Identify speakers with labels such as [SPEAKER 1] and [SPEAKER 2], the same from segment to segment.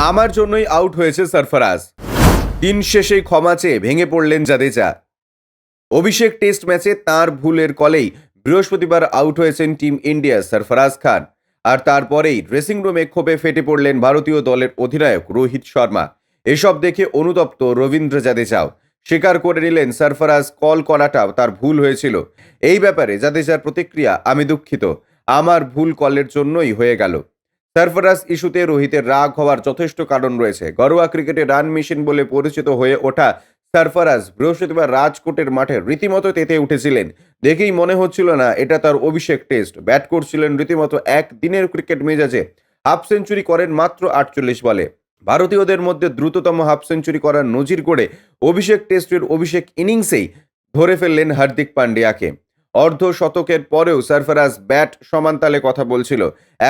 [SPEAKER 1] আমার জন্যই আউট হয়েছে সরফরাজ। দিন শেষে ক্ষমা চেয়ে ভেঙে পড়লেন জাদেজা। অভিষেক টেস্ট ম্যাচে তাঁর ভুলের কলেই বৃহস্পতিবার আউট হয়েছেন টিম ইন্ডিয়ার সরফরাজ খান। আর তারপরেই ড্রেসিং রুমে ক্ষোভে ফেটে পড়লেন ভারতীয় দলের অধিনায়ক রোহিত শর্মা। এসব দেখে অনুতপ্ত রবীন্দ্র জাদেজাও স্বীকার করে নিলেন সরফরাজ কল করাটাও তার ভুল হয়েছিল। এই ব্যাপারে জাদেজার প্রতিক্রিয়া, আমি দুঃখিত, আমার ভুল কলের জন্যই হয়ে গেল। সরফরাজ ইস্যুতে রোহিতের রাগ হওয়ার যথেষ্ট কারণ রয়েছে। ঘরোয়া ক্রিকেটে রান মেশিন বলে পরিচিত হয়ে ওঠা সরফরাজ বৃহস্পতিবার রাজকোটের মাঠে রীতিমতো তেতে উঠেছিলেন। দেখেই মনে হচ্ছিল না এটা তার অভিষেক টেস্ট। ব্যাট করছিলেন রীতিমতো একদিনের ক্রিকেট মেজাজে। হাফ সেঞ্চুরি করেন মাত্র 48 বলে। ভারতীয়দের মধ্যে দ্রুততম হাফ সেঞ্চুরি করার নজির করে অভিষেক টেস্টের অভিষেক ইনিংসেই ধরে ফেললেন হার্দিক পান্ডিয়াকে। অর্ধ শতকের পরেও সরফরাজ ব্যাট সমানতালে কথা বলছিল।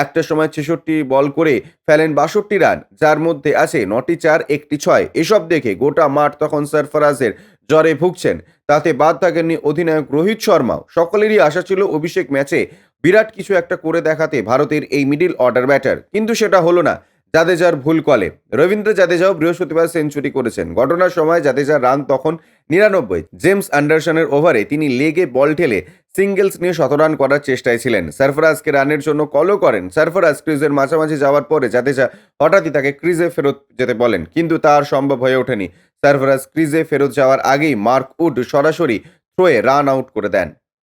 [SPEAKER 1] একটা সময় 66 বল করে ফেলেন 62 রান, যার মধ্যে আছে 9টি 4, 1টি 6। এসব দেখে গোটা মাঠ তখন সরফরাজের জ্বরে ভুগছেন। তাতে বাদ থাকেননি অধিনায়ক রোহিত শর্মাও। সকলেরই আশা ছিল অভিষেক ম্যাচে বিরাট কিছু একটা করে দেখাতে ভারতের এই মিডল অর্ডার ব্যাটার, কিন্তু সেটা হলো না জাদেজার ভুল কলে। রবীন্দ্র জাদেজাও বৃহস্পতিবার সেঞ্চুরি করেছেন। ঘটনার সময় জাদেজার রান তখন 99। জেমস অ্যান্ডারসনের ওভারে তিনি লেগে বল ঠেলে সিঙ্গেলস নিয়ে শতরান করার চেষ্টায় ছিলেন। সরফরাজকে রানের জন্য কলও করেন। সরফরাজ ক্রিজের মাঝামাঝি যাওয়ার পরে জাদেজা হঠাৎই তাকে ক্রিজে ফেরত যেতে বলেন, কিন্তু তা আর সম্ভব হয়ে ওঠেনি। সরফরাজ ক্রিজে ফেরত যাওয়ার আগেই মার্ক উড সরাসরি থ্রোয়ে রান আউট করে দেন।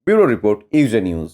[SPEAKER 1] ব্যুরো রিপোর্ট, ইউজে নিউজ।